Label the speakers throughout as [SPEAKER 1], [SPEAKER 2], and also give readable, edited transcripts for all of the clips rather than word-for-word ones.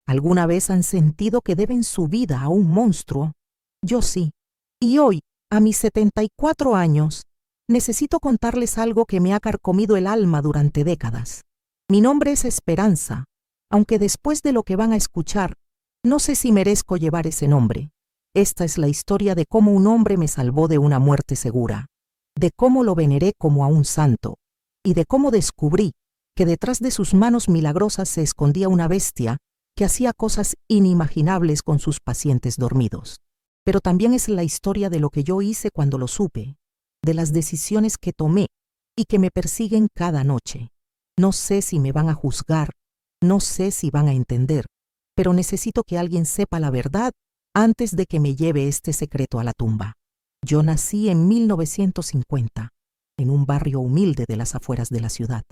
[SPEAKER 1] ¿Alguna vez han sentido que deben su vida a un monstruo? Yo sí. Y hoy, a mis 74 años, necesito contarles algo que me ha carcomido el alma durante décadas. Mi nombre es Esperanza, aunque después de lo que van a escuchar, no sé si merezco llevar ese nombre. Esta es la historia de cómo un hombre me salvó de una muerte segura, de cómo lo veneré como a un santo, y de cómo descubrí que detrás de sus manos milagrosas se escondía una bestia que hacía cosas inimaginables con sus pacientes dormidos. Pero también es la historia de lo que yo hice cuando lo supe, de las decisiones que tomé y que me persiguen cada noche. No sé si me van a juzgar, no sé si van a entender, pero necesito que alguien sepa la verdad antes de que me lleve este secreto a la tumba. Yo nací en 1950, en un barrio humilde de las afueras de la ciudad.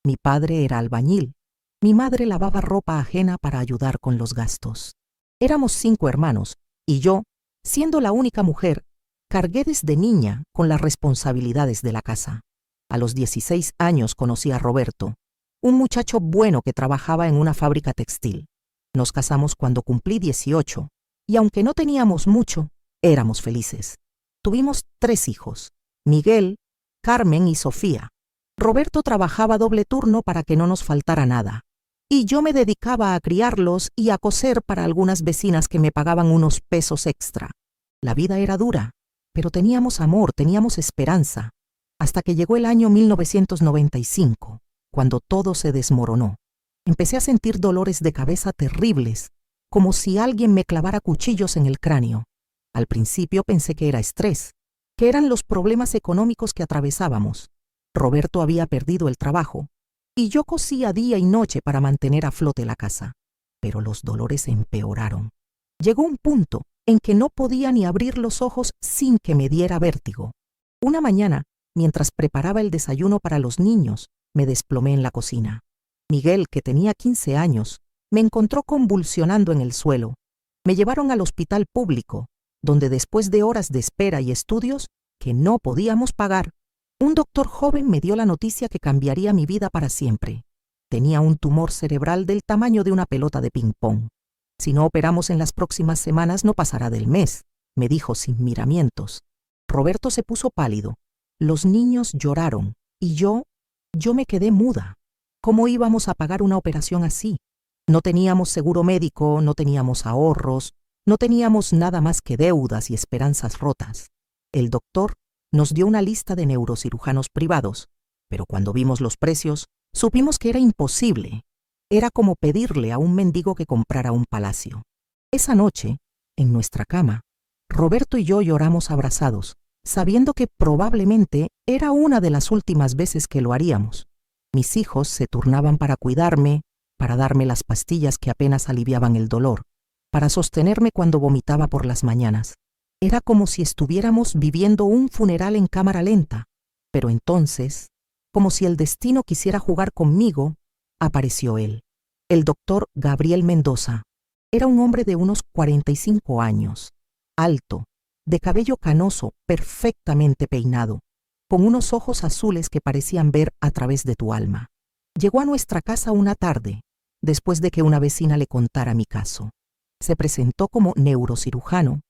[SPEAKER 1] Mi padre era albañil. Mi madre lavaba ropa ajena para ayudar con los gastos. Éramos 5 hermanos, y yo, siendo la única mujer, cargué desde niña con las responsabilidades de la casa. A los 16 años conocí a Roberto, un muchacho bueno que trabajaba en una fábrica textil. Nos casamos cuando cumplí 18, y aunque no teníamos mucho, éramos felices. Tuvimos 3 hijos, Miguel, Carmen y Sofía. Roberto trabajaba doble turno para que no nos faltara nada, y yo me dedicaba a criarlos y a coser para algunas vecinas que me pagaban unos pesos extra. La vida era dura, pero teníamos amor, teníamos esperanza, hasta que llegó el año 1995, cuando todo se desmoronó. Empecé a sentir dolores de cabeza terribles, como si alguien me clavara cuchillos en el cráneo. Al principio pensé que era estrés, que eran los problemas económicos que atravesábamos. Roberto había perdido el trabajo, y yo cosía día y noche para mantener a flote la casa. Pero los dolores empeoraron. Llegó un punto en que no podía ni abrir los ojos sin que me diera vértigo. Una mañana, mientras preparaba el desayuno para los niños, me desplomé en la cocina. Miguel, que tenía 15 años, me encontró convulsionando en el suelo. Me llevaron al hospital público, donde después de horas de espera y estudios que no podíamos pagar, un doctor joven me dio la noticia que cambiaría mi vida para siempre. Tenía un tumor cerebral del tamaño de una pelota de ping-pong. Si no operamos en las próximas semanas, no pasará del mes, me dijo sin miramientos. Roberto se puso pálido. Los niños lloraron, y yo me quedé muda. ¿Cómo íbamos a pagar una operación así? No teníamos seguro médico, no teníamos ahorros, no teníamos nada más que deudas y esperanzas rotas. El doctor nos dio una lista de neurocirujanos privados, pero cuando vimos los precios, supimos que era imposible. Era como pedirle a un mendigo que comprara un palacio. Esa noche, en nuestra cama, Roberto y yo lloramos abrazados, sabiendo que probablemente era una de las últimas veces que lo haríamos. Mis hijos se turnaban para cuidarme, para darme las pastillas que apenas aliviaban el dolor, para sostenerme cuando vomitaba por las mañanas. Era como si estuviéramos viviendo un funeral en cámara lenta, pero entonces, como si el destino quisiera jugar conmigo, apareció él, el doctor Gabriel Mendoza. Era un hombre de unos 45 años, alto, de cabello canoso, perfectamente peinado, con unos ojos azules que parecían ver a través de tu alma. Llegó a nuestra casa una tarde, después de que una vecina le contara mi caso. Se presentó como neurocirujano,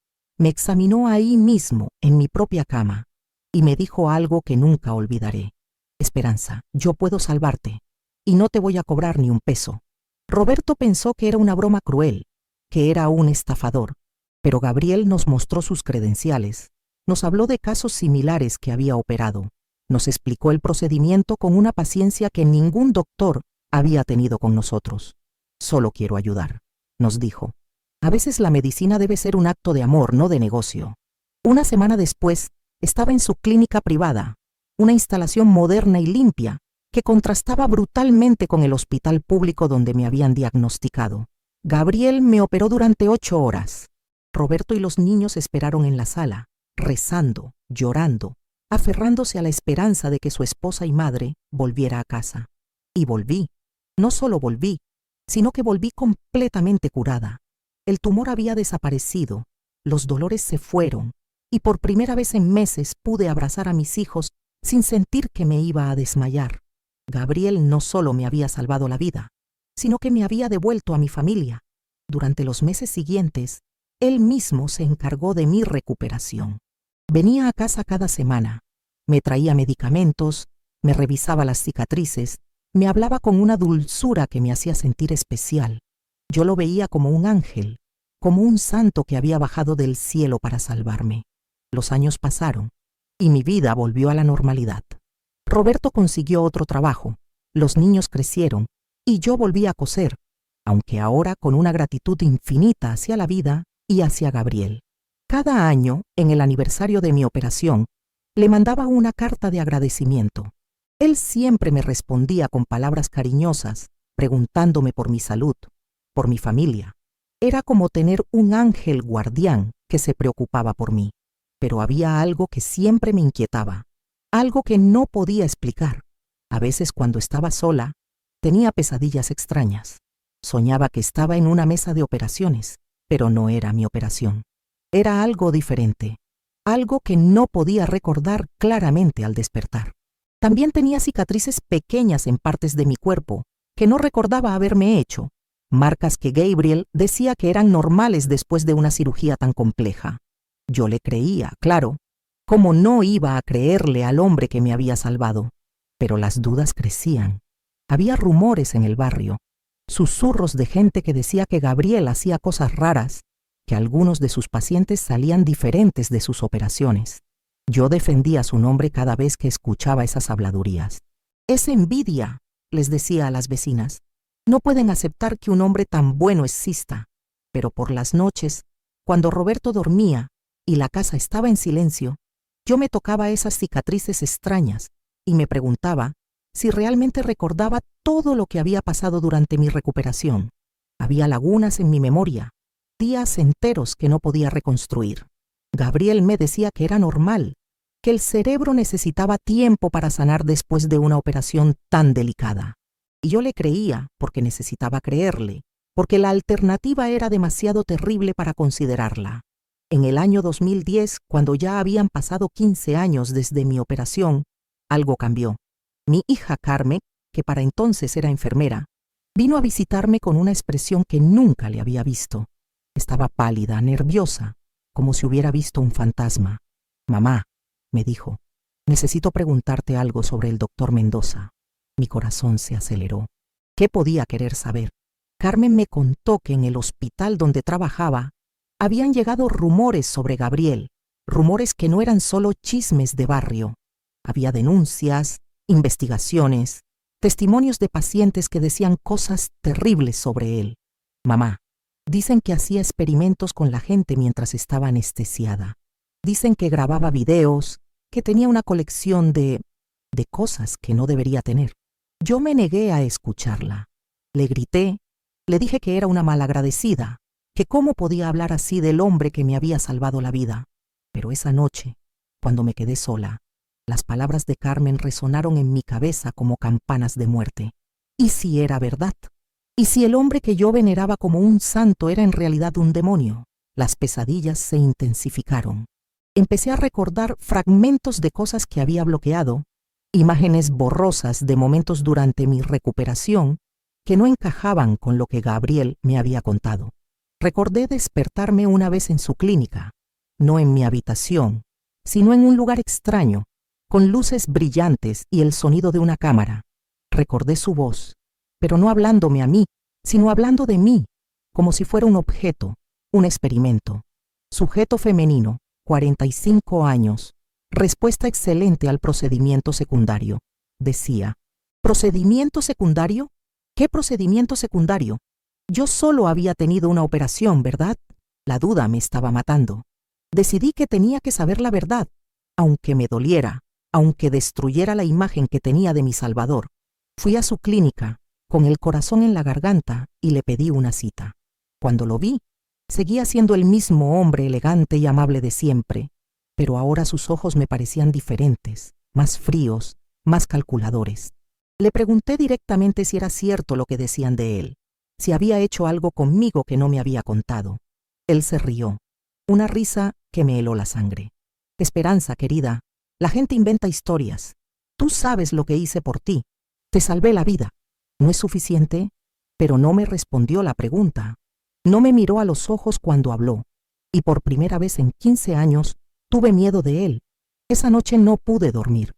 [SPEAKER 1] me examinó ahí mismo, en mi propia cama, y me dijo algo que nunca olvidaré. Esperanza, yo puedo salvarte, y no te voy a cobrar ni un peso. Roberto pensó que era una broma cruel, que era un estafador, pero Gabriel nos mostró sus credenciales, nos habló de casos similares que había operado, nos explicó el procedimiento con una paciencia que ningún doctor había tenido con nosotros. Solo quiero ayudar, nos dijo. A veces la medicina debe ser un acto de amor, no de negocio. Una semana después, estaba en su clínica privada, una instalación moderna y limpia que contrastaba brutalmente con el hospital público donde me habían diagnosticado. Gabriel me operó durante 8 horas. Roberto y los niños esperaron en la sala, rezando, llorando, aferrándose a la esperanza de que su esposa y madre volviera a casa. Y volví. No solo volví, sino que volví completamente curada. El tumor había desaparecido, los dolores se fueron, y por primera vez en meses pude abrazar a mis hijos sin sentir que me iba a desmayar. Gabriel no solo me había salvado la vida, sino que me había devuelto a mi familia. Durante los meses siguientes, él mismo se encargó de mi recuperación. Venía a casa cada semana, me traía medicamentos, me revisaba las cicatrices, me hablaba con una dulzura que me hacía sentir especial. Yo lo veía como un ángel, como un santo que había bajado del cielo para salvarme. Los años pasaron y mi vida volvió a la normalidad. Roberto consiguió otro trabajo, los niños crecieron y yo volví a coser, aunque ahora con una gratitud infinita hacia la vida y hacia Gabriel. Cada año, en el aniversario de mi operación, le mandaba una carta de agradecimiento. Él siempre me respondía con palabras cariñosas, preguntándome por mi salud, por mi familia. Era como tener un ángel guardián que se preocupaba por mí. Pero había algo que siempre me inquietaba, algo que no podía explicar. A veces cuando estaba sola, tenía pesadillas extrañas. Soñaba que estaba en una mesa de operaciones, pero no era mi operación. Era algo diferente, algo que no podía recordar claramente al despertar. También tenía cicatrices pequeñas en partes de mi cuerpo que no recordaba haberme hecho, marcas que Gabriel decía que eran normales después de una cirugía tan compleja. Yo le creía, claro, como no iba a creerle al hombre que me había salvado. Pero las dudas crecían. Había rumores en el barrio, susurros de gente que decía que Gabriel hacía cosas raras, que algunos de sus pacientes salían diferentes de sus operaciones. Yo defendía su nombre cada vez que escuchaba esas habladurías. Es envidia, les decía a las vecinas. No pueden aceptar que un hombre tan bueno exista. Pero por las noches, cuando Roberto dormía y la casa estaba en silencio, yo me tocaba esas cicatrices extrañas y me preguntaba si realmente recordaba todo lo que había pasado durante mi recuperación. Había lagunas en mi memoria, días enteros que no podía reconstruir. Gabriel me decía que era normal, que el cerebro necesitaba tiempo para sanar después de una operación tan delicada. Y yo le creía porque necesitaba creerle, porque la alternativa era demasiado terrible para considerarla. En el año 2010, cuando ya habían pasado 15 años desde mi operación, algo cambió. Mi hija Carmen, que para entonces era enfermera, vino a visitarme con una expresión que nunca le había visto. Estaba pálida, nerviosa, como si hubiera visto un fantasma. «Mamá», me dijo, «necesito preguntarte algo sobre el doctor Mendoza». Mi corazón se aceleró. ¿Qué podía querer saber? Carmen me contó que en el hospital donde trabajaba habían llegado rumores sobre Gabriel, rumores que no eran solo chismes de barrio. Había denuncias, investigaciones, testimonios de pacientes que decían cosas terribles sobre él. «Mamá, dicen que hacía experimentos con la gente mientras estaba anestesiada. Dicen que grababa videos, que tenía una colección de cosas que no debería tener». Yo me negué a escucharla. Le grité, le dije que era una malagradecida, que cómo podía hablar así del hombre que me había salvado la vida. Pero esa noche, cuando me quedé sola, las palabras de Carmen resonaron en mi cabeza como campanas de muerte. ¿Y si era verdad? ¿Y si el hombre que yo veneraba como un santo era en realidad un demonio? Las pesadillas se intensificaron. Empecé a recordar fragmentos de cosas que había bloqueado, imágenes borrosas de momentos durante mi recuperación que no encajaban con lo que Gabriel me había contado. Recordé despertarme una vez en su clínica, no en mi habitación, sino en un lugar extraño, con luces brillantes y el sonido de una cámara. Recordé su voz, pero no hablándome a mí, sino hablando de mí, como si fuera un objeto, un experimento. Sujeto femenino, 45 años, respuesta excelente al procedimiento secundario. Decía, ¿procedimiento secundario? ¿Qué procedimiento secundario? Yo solo había tenido una operación, ¿verdad? La duda me estaba matando. Decidí que tenía que saber la verdad, aunque me doliera, aunque destruyera la imagen que tenía de mi Salvador. Fui a su clínica, con el corazón en la garganta, y le pedí una cita. Cuando lo vi, seguía siendo el mismo hombre elegante y amable de siempre, pero ahora sus ojos me parecían diferentes, más fríos, más calculadores. Le pregunté directamente si era cierto lo que decían de él, si había hecho algo conmigo que no me había contado. Él se rió, una risa que me heló la sangre. «Esperanza, querida, la gente inventa historias. Tú sabes lo que hice por ti. Te salvé la vida. ¿No es suficiente?» Pero no me respondió la pregunta. No me miró a los ojos cuando habló, y por primera vez en 15 años tuve miedo de él. Esa noche no pude dormir.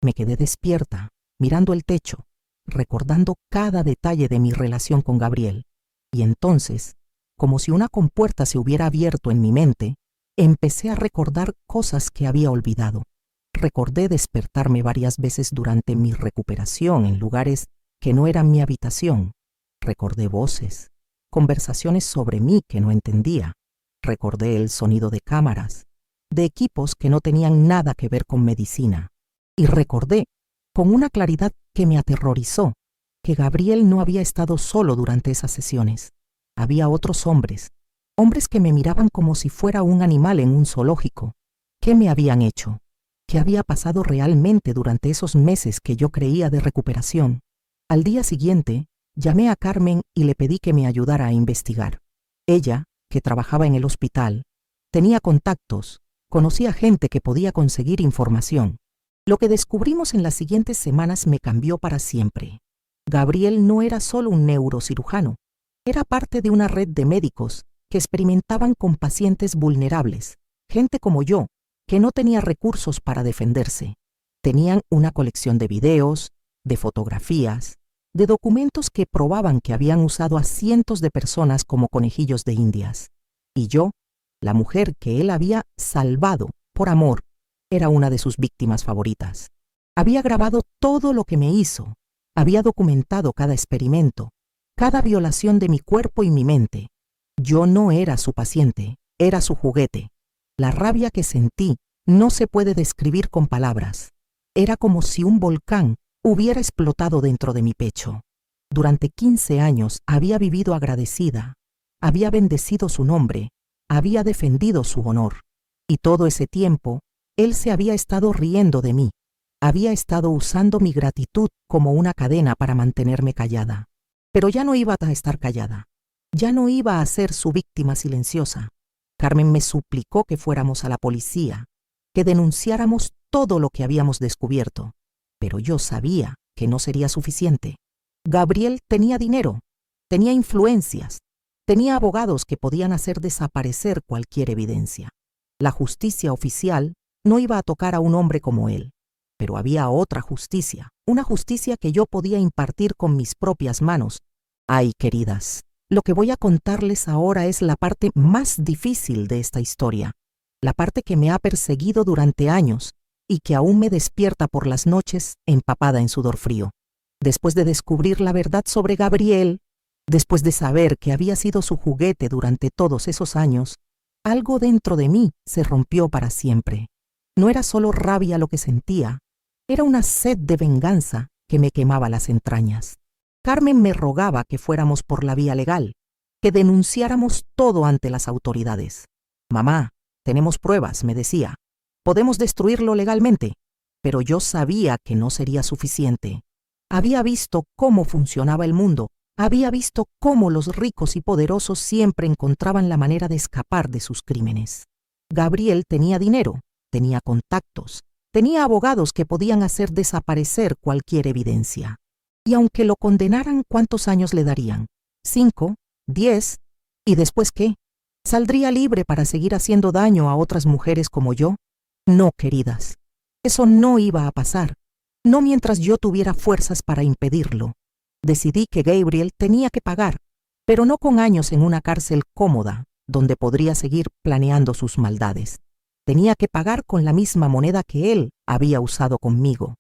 [SPEAKER 1] Me quedé despierta, mirando el techo, recordando cada detalle de mi relación con Gabriel. Y entonces, como si una compuerta se hubiera abierto en mi mente, empecé a recordar cosas que había olvidado. Recordé despertarme varias veces durante mi recuperación en lugares que no eran mi habitación. Recordé voces, conversaciones sobre mí que no entendía. Recordé el sonido de cámaras, de equipos que no tenían nada que ver con medicina. Y recordé, con una claridad que me aterrorizó, que Gabriel no había estado solo durante esas sesiones. Había otros hombres, hombres que me miraban como si fuera un animal en un zoológico. ¿Qué me habían hecho? ¿Qué había pasado realmente durante esos meses que yo creía de recuperación? Al día siguiente, llamé a Carmen y le pedí que me ayudara a investigar. Ella, que trabajaba en el hospital, tenía contactos, conocía gente que podía conseguir información. Lo que descubrimos en las siguientes semanas me cambió para siempre. Gabriel no era solo un neurocirujano, era parte de una red de médicos que experimentaban con pacientes vulnerables, gente como yo, que no tenía recursos para defenderse. Tenían una colección de videos, de fotografías, de documentos que probaban que habían usado a cientos de personas como conejillos de indias. Y yo, la mujer que él había salvado por amor, era una de sus víctimas favoritas. Había grabado todo lo que me hizo, había documentado cada experimento, cada violación de mi cuerpo y mi mente. Yo no era su paciente, era su juguete. La rabia que sentí no se puede describir con palabras. Era como si un volcán hubiera explotado dentro de mi pecho. Durante 15 años había vivido agradecida, había bendecido su nombre, había defendido su honor. Y todo ese tiempo, él se había estado riendo de mí. Había estado usando mi gratitud como una cadena para mantenerme callada. Pero ya no iba a estar callada. Ya no iba a ser su víctima silenciosa. Carmen me suplicó que fuéramos a la policía, que denunciáramos todo lo que habíamos descubierto. Pero yo sabía que no sería suficiente. Gabriel tenía dinero, tenía influencias, tenía abogados que podían hacer desaparecer cualquier evidencia. La justicia oficial no iba a tocar a un hombre como él, pero había otra justicia, una justicia que yo podía impartir con mis propias manos. Ay, queridas, lo que voy a contarles ahora es la parte más difícil de esta historia, la parte que me ha perseguido durante años y que aún me despierta por las noches empapada en sudor frío. Después de descubrir la verdad sobre Gabriel, después de saber que había sido su juguete durante todos esos años, algo dentro de mí se rompió para siempre. No era solo rabia lo que sentía, era una sed de venganza que me quemaba las entrañas. Carmen me rogaba que fuéramos por la vía legal, que denunciáramos todo ante las autoridades. Mamá, tenemos pruebas, me decía. Podemos destruirlo legalmente. Pero yo sabía que no sería suficiente. Había visto cómo funcionaba el mundo. Había visto cómo los ricos y poderosos siempre encontraban la manera de escapar de sus crímenes. Gabriel tenía dinero, tenía contactos, tenía abogados que podían hacer desaparecer cualquier evidencia. Y aunque lo condenaran, ¿cuántos años le darían? 5, 10, ¿y después qué? ¿Saldría libre para seguir haciendo daño a otras mujeres como yo? No, queridas, eso no iba a pasar, no mientras yo tuviera fuerzas para impedirlo. Decidí que Gabriel tenía que pagar, pero no con años en una cárcel cómoda, donde podría seguir planeando sus maldades. Tenía que pagar con la misma moneda que él había usado conmigo,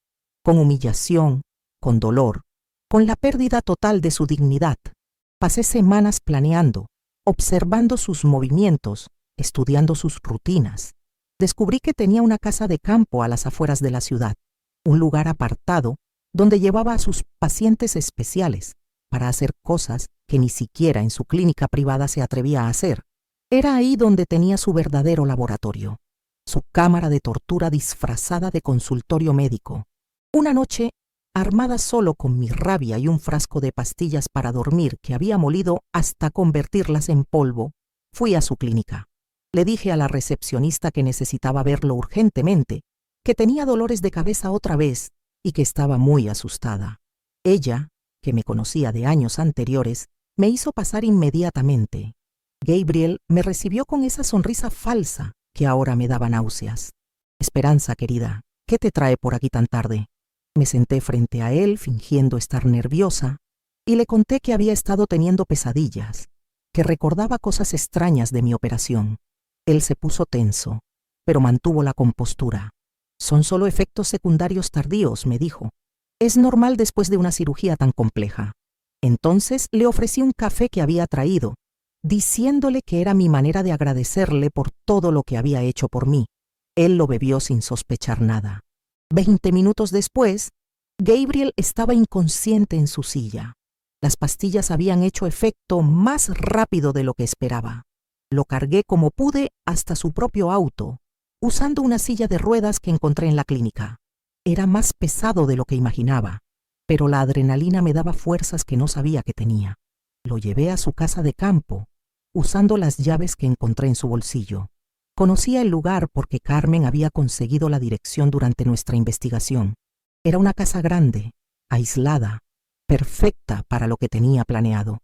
[SPEAKER 1] con humillación, con dolor, con la pérdida total de su dignidad. Pasé semanas planeando, observando sus movimientos, estudiando sus rutinas. Descubrí que tenía una casa de campo a las afueras de la ciudad, un lugar apartado donde llevaba a sus pacientes especiales para hacer cosas que ni siquiera en su clínica privada se atrevía a hacer. Era ahí donde tenía su verdadero laboratorio, su cámara de tortura disfrazada de consultorio médico. Una noche, armada solo con mi rabia y un frasco de pastillas para dormir que había molido hasta convertirlas en polvo, fui a su clínica. Le dije a la recepcionista que necesitaba verlo urgentemente, que tenía dolores de cabeza otra vez y que estaba muy asustada. Ella, que me conocía de años anteriores, me hizo pasar inmediatamente. Gabriel me recibió con esa sonrisa falsa que ahora me daba náuseas. Esperanza, querida, ¿qué te trae por aquí tan tarde? Me senté frente a él fingiendo estar nerviosa y le conté que había estado teniendo pesadillas, que recordaba cosas extrañas de mi operación. Él se puso tenso, pero mantuvo la compostura. Son solo efectos secundarios tardíos, me dijo. Es normal después de una cirugía tan compleja. Entonces le ofrecí un café que había traído, diciéndole que era mi manera de agradecerle por todo lo que había hecho por mí. Él lo bebió sin sospechar nada. 20 minutos después, Gabriel estaba inconsciente en su silla. Las pastillas habían hecho efecto más rápido de lo que esperaba. Lo cargué como pude hasta su propio auto, usando una silla de ruedas que encontré en la clínica. Era más pesado de lo que imaginaba, pero la adrenalina me daba fuerzas que no sabía que tenía. Lo llevé a su casa de campo, usando las llaves que encontré en su bolsillo. Conocía el lugar porque Carmen había conseguido la dirección durante nuestra investigación. Era una casa grande, aislada, perfecta para lo que tenía planeado.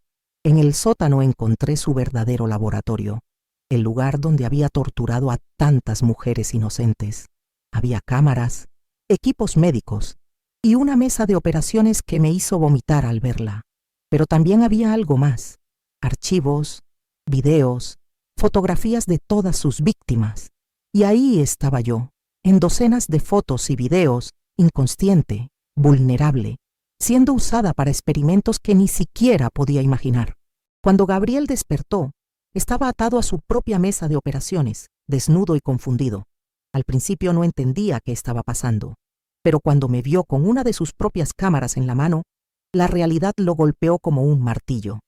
[SPEAKER 1] En el sótano encontré su verdadero laboratorio, el lugar donde había torturado a tantas mujeres inocentes. Había cámaras, equipos médicos y una mesa de operaciones que me hizo vomitar al verla. Pero también había algo más: archivos, videos, fotografías de todas sus víctimas. Y ahí estaba yo, en docenas de fotos y videos, inconsciente, vulnerable, siendo usada para experimentos que ni siquiera podía imaginar. Cuando Gabriel despertó, estaba atado a su propia mesa de operaciones, desnudo y confundido. Al principio no entendía qué estaba pasando, pero cuando me vio con una de sus propias cámaras en la mano, la realidad lo golpeó como un martillo.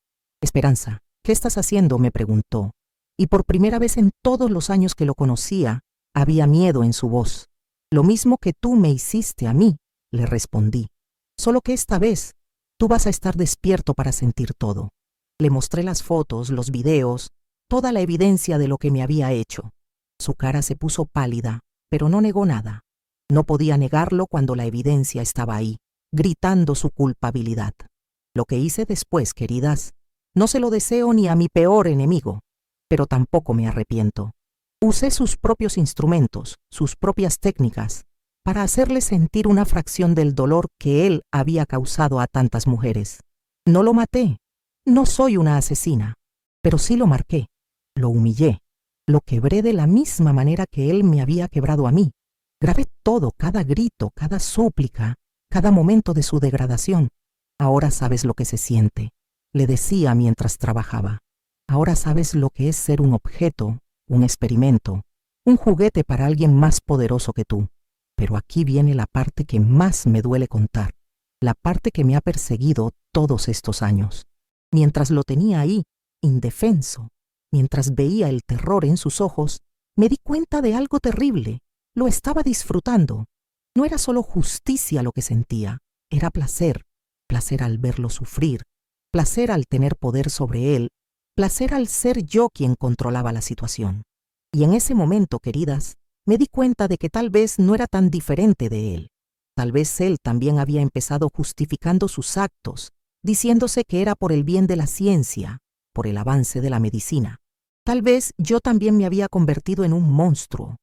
[SPEAKER 1] Esperanza, ¿qué estás haciendo?, me preguntó, y por primera vez en todos los años que lo conocía, había miedo en su voz. Lo mismo que tú me hiciste a mí, le respondí. Solo que esta vez, tú vas a estar despierto para sentir todo. Le mostré las fotos, los videos, toda la evidencia de lo que me había hecho. Su cara se puso pálida, pero no negó nada. No podía negarlo cuando la evidencia estaba ahí, gritando su culpabilidad. Lo que hice después, queridas, no se lo deseo ni a mi peor enemigo, pero tampoco me arrepiento. Usé sus propios instrumentos, sus propias técnicas, para hacerle sentir una fracción del dolor que él había causado a tantas mujeres. No lo maté, no soy una asesina, pero sí lo marqué, lo humillé, lo quebré de la misma manera que él me había quebrado a mí. Grabé todo, cada grito, cada súplica, cada momento de su degradación. Ahora sabes lo que se siente, le decía mientras trabajaba. Ahora sabes lo que es ser un objeto, un experimento, un juguete para alguien más poderoso que tú. Pero aquí viene la parte que más me duele contar, la parte que me ha perseguido todos estos años. Mientras lo tenía ahí, indefenso, mientras veía el terror en sus ojos, me di cuenta de algo terrible. Lo estaba disfrutando. No era solo justicia lo que sentía, era placer, placer al verlo sufrir, placer al tener poder sobre él, placer al ser yo quien controlaba la situación. Y en ese momento, queridas, me di cuenta de que tal vez no era tan diferente de él. Tal vez él también había empezado justificando sus actos, diciéndose que era por el bien de la ciencia, por el avance de la medicina. Tal vez yo también me había convertido en un monstruo.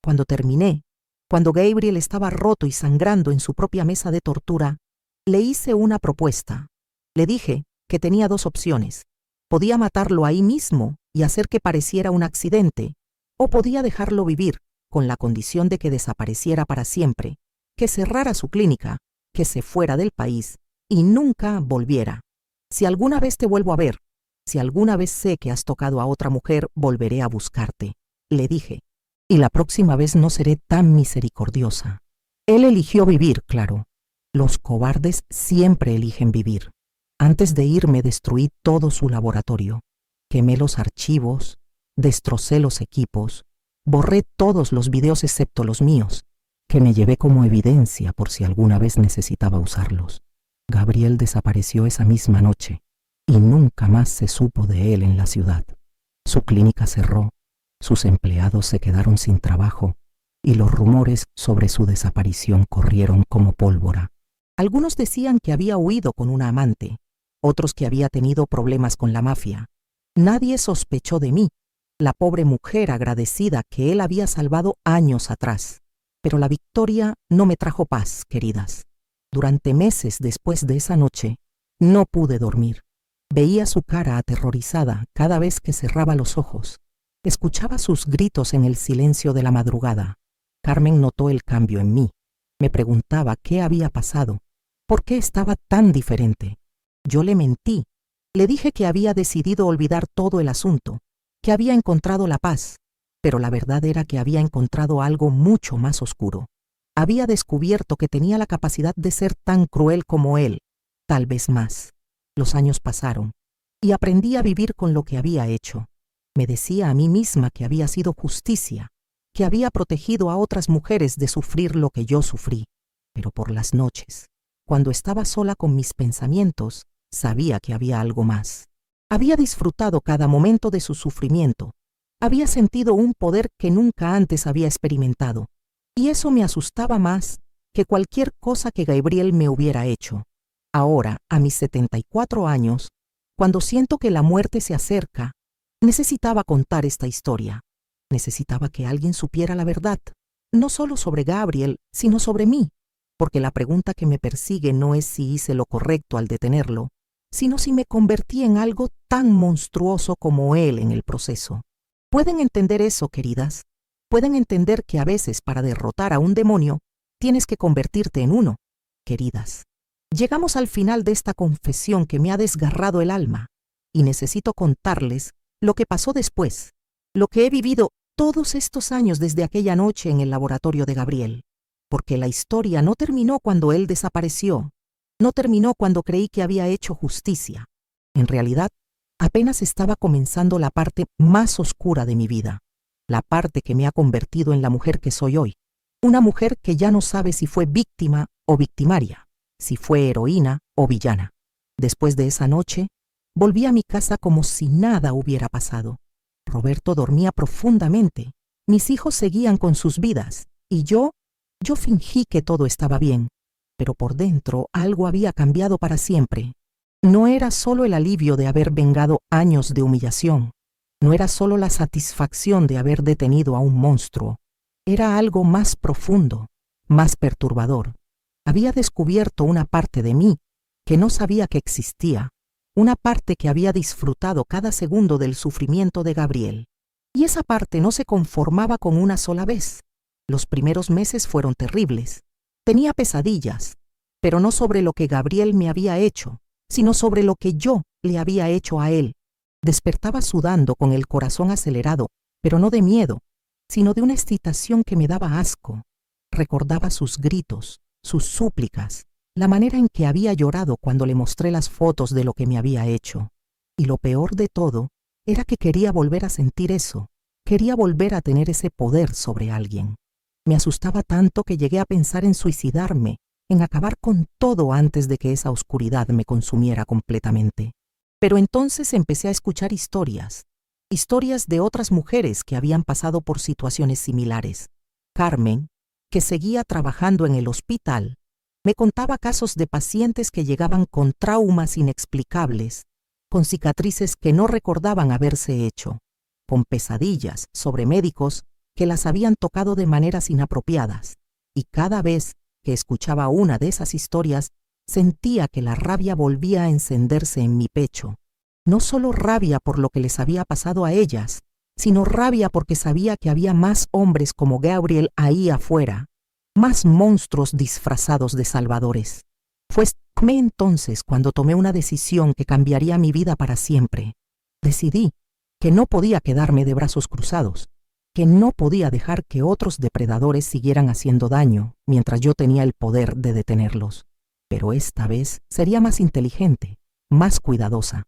[SPEAKER 1] Cuando terminé, cuando Gabriel estaba roto y sangrando en su propia mesa de tortura, le hice una propuesta. Le dije que tenía dos opciones. Podía matarlo ahí mismo y hacer que pareciera un accidente, o podía dejarlo vivir, con la condición de que desapareciera para siempre, que cerrara su clínica, que se fuera del país y nunca volviera. Si alguna vez te vuelvo a ver, si alguna vez sé que has tocado a otra mujer, volveré a buscarte, le dije. Y la próxima vez no seré tan misericordiosa. Él eligió vivir, claro. Los cobardes siempre eligen vivir. Antes de irme destruí todo su laboratorio. Quemé los archivos, destrocé los equipos, borré todos los videos excepto los míos, que me llevé como evidencia por si alguna vez necesitaba usarlos. Gabriel desapareció esa misma noche y nunca más se supo de él en la ciudad. Su clínica cerró, sus empleados se quedaron sin trabajo y los rumores sobre su desaparición corrieron como pólvora. Algunos decían que había huido con una amante, otros que había tenido problemas con la mafia, Nadie sospechó de mí, la pobre mujer agradecida que él había salvado años atrás. Pero la victoria no me trajo paz, queridas. Durante meses después de esa noche, no pude dormir. Veía su cara aterrorizada cada vez que cerraba los ojos. Escuchaba sus gritos en el silencio de la madrugada. Carmen notó el cambio en mí. Me preguntaba qué había pasado, por qué estaba tan diferente. Yo le mentí. Le dije que había decidido olvidar todo el asunto, que había encontrado la paz, pero la verdad era que había encontrado algo mucho más oscuro. Había descubierto que tenía la capacidad de ser tan cruel como él, tal vez más. Los años pasaron, y aprendí a vivir con lo que había hecho. Me decía a mí misma que había sido justicia, que había protegido a otras mujeres de sufrir lo que yo sufrí. Pero por las noches, cuando estaba sola con mis pensamientos, sabía que había algo más. Había disfrutado cada momento de su sufrimiento. Había sentido un poder que nunca antes había experimentado, y eso me asustaba más que cualquier cosa que Gabriel me hubiera hecho. Ahora, a mis 74 años, cuando siento que la muerte se acerca, necesitaba contar esta historia. Necesitaba que alguien supiera la verdad, no solo sobre Gabriel, sino sobre mí, porque la pregunta que me persigue no es si hice lo correcto al detenerlo, sino si me convertí en algo tan monstruoso como él en el proceso. ¿Pueden entender eso, queridas? ¿Pueden entender que a veces para derrotar a un demonio tienes que convertirte en uno? Queridas, llegamos al final de esta confesión que me ha desgarrado el alma, y necesito contarles lo que pasó después, lo que he vivido todos estos años desde aquella noche en el laboratorio de Gabriel, porque la historia no terminó cuando él desapareció, no terminó cuando creí que había hecho justicia. En realidad, apenas estaba comenzando la parte más oscura de mi vida, la parte que me ha convertido en la mujer que soy hoy, una mujer que ya no sabe si fue víctima o victimaria, si fue heroína o villana. Después de esa noche, volví a mi casa como si nada hubiera pasado. Roberto dormía profundamente, mis hijos seguían con sus vidas, y yo fingí que todo estaba bien, pero por dentro algo había cambiado para siempre. No era solo el alivio de haber vengado años de humillación, no era solo la satisfacción de haber detenido a un monstruo, era algo más profundo, más perturbador. Había descubierto una parte de mí que no sabía que existía, una parte que había disfrutado cada segundo del sufrimiento de Gabriel. Y esa parte no se conformaba con una sola vez. Los primeros meses fueron terribles. Tenía pesadillas, pero no sobre lo que Gabriel me había hecho, sino sobre lo que yo le había hecho a él. Despertaba sudando con el corazón acelerado, pero no de miedo, sino de una excitación que me daba asco. Recordaba sus gritos, sus súplicas, la manera en que había llorado cuando le mostré las fotos de lo que me había hecho. Y lo peor de todo era que quería volver a sentir eso, quería volver a tener ese poder sobre alguien. Me asustaba tanto que llegué a pensar en suicidarme, en acabar con todo antes de que esa oscuridad me consumiera completamente. Pero entonces empecé a escuchar historias de otras mujeres que habían pasado por situaciones similares. Carmen, que seguía trabajando en el hospital, me contaba casos de pacientes que llegaban con traumas inexplicables, con cicatrices que no recordaban haberse hecho, con pesadillas sobre médicos que las habían tocado de maneras inapropiadas, y cada vez que escuchaba una de esas historias, sentía que la rabia volvía a encenderse en mi pecho. No solo rabia por lo que les había pasado a ellas, sino rabia porque sabía que había más hombres como Gabriel ahí afuera, más monstruos disfrazados de salvadores. Fue entonces cuando tomé una decisión que cambiaría mi vida para siempre. Decidí que no podía quedarme de brazos cruzados, que no podía dejar que otros depredadores siguieran haciendo daño mientras yo tenía el poder de detenerlos. Pero esta vez sería más inteligente, más cuidadosa.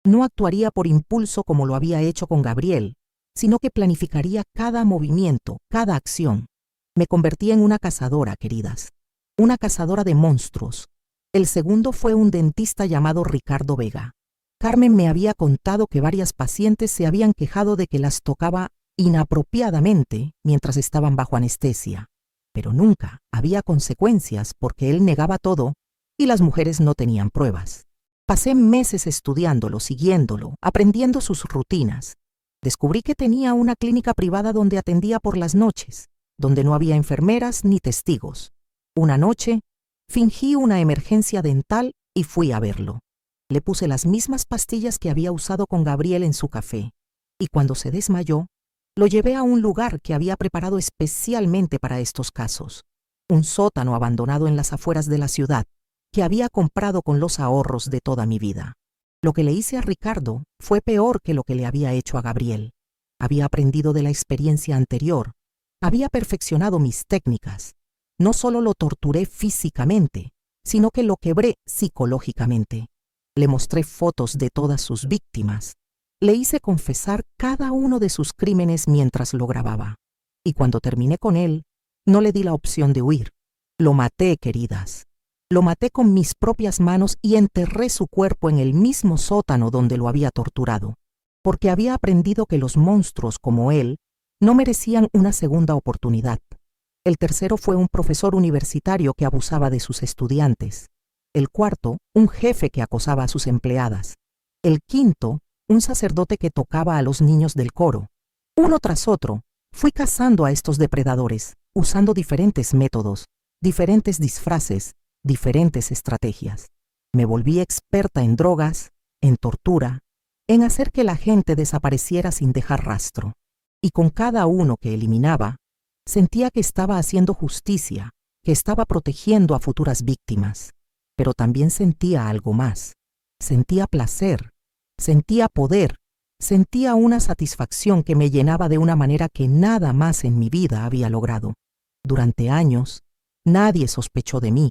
[SPEAKER 1] No actuaría por impulso como lo había hecho con Gabriel, sino que planificaría cada movimiento, cada acción. Me convertí en una cazadora, queridas, una cazadora de monstruos. El segundo fue un dentista llamado Ricardo Vega. Carmen me había contado que varias pacientes se habían quejado de que las tocaba inapropiadamente mientras estaban bajo anestesia, pero nunca había consecuencias porque él negaba todo y las mujeres no tenían pruebas. Pasé meses estudiándolo, siguiéndolo, aprendiendo sus rutinas. Descubrí que tenía una clínica privada donde atendía por las noches, donde no había enfermeras ni testigos. Una noche, fingí una emergencia dental y fui a verlo. Le puse las mismas pastillas que había usado con Gabriel en su café, y cuando se desmayó, lo llevé a un lugar que había preparado especialmente para estos casos, un sótano abandonado en las afueras de la ciudad, que había comprado con los ahorros de toda mi vida. Lo que le hice a Ricardo fue peor que lo que le había hecho a Gabriel. Había aprendido de la experiencia anterior, había perfeccionado mis técnicas. No solo lo torturé físicamente, sino que lo quebré psicológicamente. Le mostré fotos de todas sus víctimas. Le hice confesar cada uno de sus crímenes mientras lo grababa. Y cuando terminé con él, no le di la opción de huir. Lo maté, queridas. Lo maté con mis propias manos y enterré su cuerpo en el mismo sótano donde lo había torturado, porque había aprendido que los monstruos como él no merecían una segunda oportunidad. El tercero fue un profesor universitario que abusaba de sus estudiantes. El cuarto, un jefe que acosaba a sus empleadas. El quinto, un sacerdote que tocaba a los niños del coro. Uno tras otro, fui cazando a estos depredadores, usando diferentes métodos, diferentes disfraces, diferentes estrategias. Me volví experta en drogas, en tortura, en hacer que la gente desapareciera sin dejar rastro. Y con cada uno que eliminaba, sentía que estaba haciendo justicia, que estaba protegiendo a futuras víctimas. Pero también sentía algo más. Sentía placer, sentía poder, sentía una satisfacción que me llenaba de una manera que nada más en mi vida había logrado. Durante años, nadie sospechó de mí.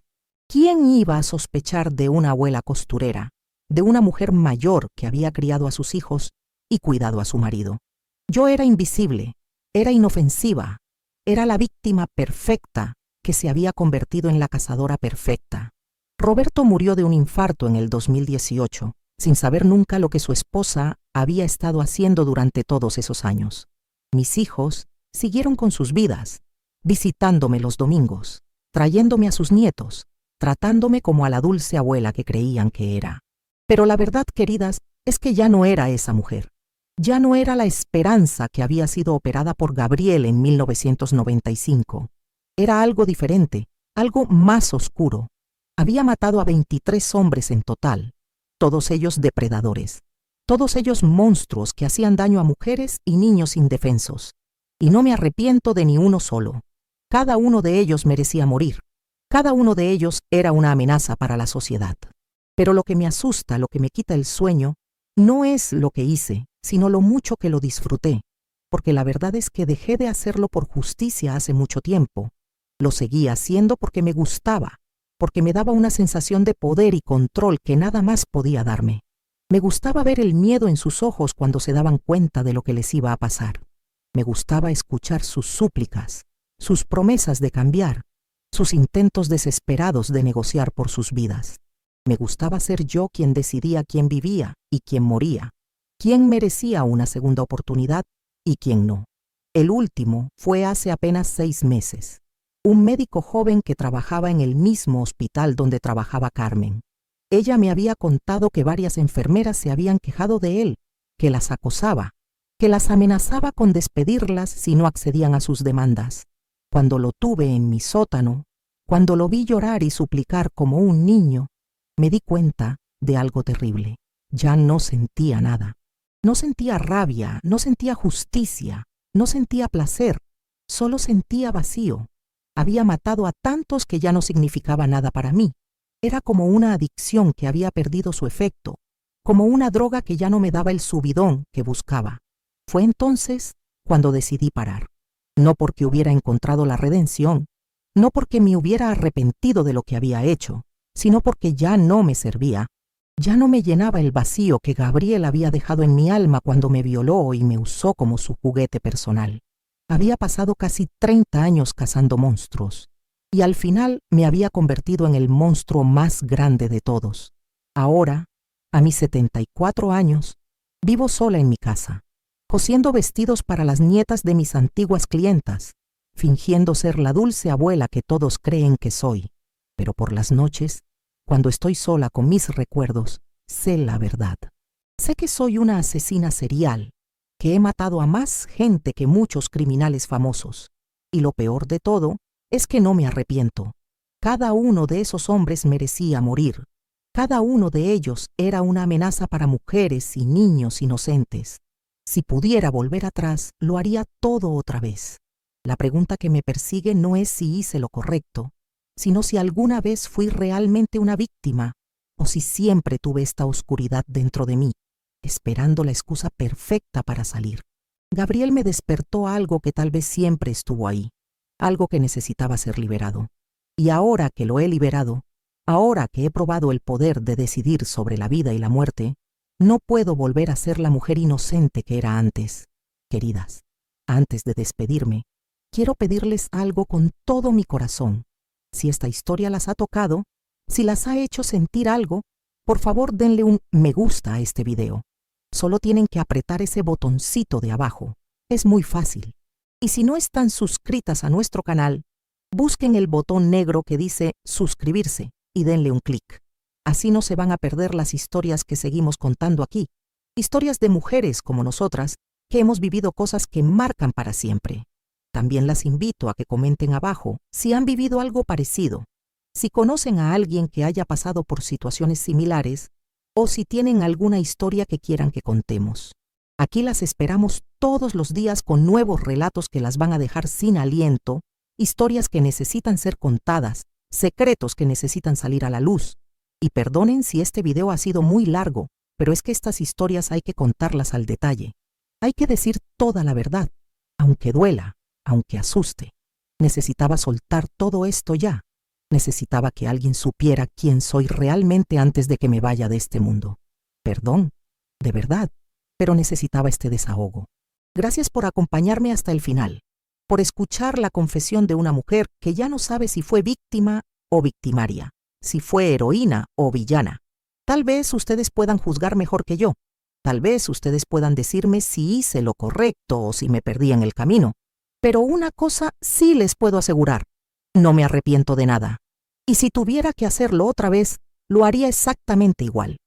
[SPEAKER 1] ¿Quién iba a sospechar de una abuela costurera, de una mujer mayor que había criado a sus hijos y cuidado a su marido? Yo era invisible, era inofensiva, era la víctima perfecta que se había convertido en la cazadora perfecta. Roberto murió de un infarto en el 2018, sin saber nunca lo que su esposa había estado haciendo durante todos esos años. Mis hijos siguieron con sus vidas, visitándome los domingos, trayéndome a sus nietos, tratándome como a la dulce abuela que creían que era. Pero la verdad, queridas, es que ya no era esa mujer. Ya no era la Esperanza que había sido operada por Gabriel en 1995. Era algo diferente, algo más oscuro. Había matado a 23 hombres en total, todos ellos depredadores, todos ellos monstruos que hacían daño a mujeres y niños indefensos. Y no me arrepiento de ni uno solo. Cada uno de ellos merecía morir. Cada uno de ellos era una amenaza para la sociedad. Pero lo que me asusta, lo que me quita el sueño, no es lo que hice, sino lo mucho que lo disfruté, porque la verdad es que dejé de hacerlo por justicia hace mucho tiempo. Lo seguí haciendo porque me gustaba, porque me daba una sensación de poder y control que nada más podía darme. Me gustaba ver el miedo en sus ojos cuando se daban cuenta de lo que les iba a pasar. Me gustaba escuchar sus súplicas, sus promesas de cambiar, sus intentos desesperados de negociar por sus vidas. Me gustaba ser yo quien decidía quién vivía y quién moría, quién merecía una segunda oportunidad y quién no. El último fue hace apenas 6 meses. Un médico joven que trabajaba en el mismo hospital donde trabajaba Carmen. Ella me había contado que varias enfermeras se habían quejado de él, que las acosaba, que las amenazaba con despedirlas si no accedían a sus demandas. Cuando lo tuve en mi sótano, cuando lo vi llorar y suplicar como un niño, me di cuenta de algo terrible. Ya no sentía nada. No sentía rabia, no sentía justicia, no sentía placer, solo sentía vacío. Había matado a tantos que ya no significaba nada para mí. Era como una adicción que había perdido su efecto, como una droga que ya no me daba el subidón que buscaba. Fue entonces cuando decidí parar. No porque hubiera encontrado la redención, no porque me hubiera arrepentido de lo que había hecho, sino porque ya no me servía. Ya no me llenaba el vacío que Gabriel había dejado en mi alma cuando me violó y me usó como su juguete personal. Había pasado casi 30 años cazando monstruos, y al final me había convertido en el monstruo más grande de todos. Ahora, a mis 74 años, vivo sola en mi casa, cosiendo vestidos para las nietas de mis antiguas clientas, fingiendo ser la dulce abuela que todos creen que soy. Pero por las noches, cuando estoy sola con mis recuerdos, sé la verdad. Sé que soy una asesina serial, que he matado a más gente que muchos criminales famosos. Y lo peor de todo es que no me arrepiento. Cada uno de esos hombres merecía morir. Cada uno de ellos era una amenaza para mujeres y niños inocentes. Si pudiera volver atrás, lo haría todo otra vez. La pregunta que me persigue no es si hice lo correcto, sino si alguna vez fui realmente una víctima o si siempre tuve esta oscuridad dentro de mí, esperando la excusa perfecta para salir. Gabriel me despertó algo que tal vez siempre estuvo ahí, algo que necesitaba ser liberado. Y ahora que lo he liberado, ahora que he probado el poder de decidir sobre la vida y la muerte, no puedo volver a ser la mujer inocente que era antes. Queridas, antes de despedirme, quiero pedirles algo con todo mi corazón. Si esta historia las ha tocado, si las ha hecho sentir algo, por favor denle un me gusta a este video. Solo tienen que apretar ese botoncito de abajo. Es muy fácil. Y si no están suscritas a nuestro canal, busquen el botón negro que dice suscribirse y denle un clic. Así no se van a perder las historias que seguimos contando aquí. Historias de mujeres como nosotras que hemos vivido cosas que marcan para siempre. También las invito a que comenten abajo si han vivido algo parecido, si conocen a alguien que haya pasado por situaciones similares o si tienen alguna historia que quieran que contemos. Aquí las esperamos todos los días con nuevos relatos que las van a dejar sin aliento, historias que necesitan ser contadas, secretos que necesitan salir a la luz. Y perdonen si este video ha sido muy largo, pero es que estas historias hay que contarlas al detalle. Hay que decir toda la verdad, aunque duela, aunque asuste. Necesitaba soltar todo esto ya. Necesitaba que alguien supiera quién soy realmente antes de que me vaya de este mundo. Perdón, de verdad, pero necesitaba este desahogo. Gracias por acompañarme hasta el final, por escuchar la confesión de una mujer que ya no sabe si fue víctima o victimaria, si fue heroína o villana. Tal vez ustedes puedan juzgar mejor que yo. Tal vez ustedes puedan decirme si hice lo correcto o si me perdí en el camino. Pero una cosa sí les puedo asegurar. No me arrepiento de nada. Y si tuviera que hacerlo otra vez, lo haría exactamente igual.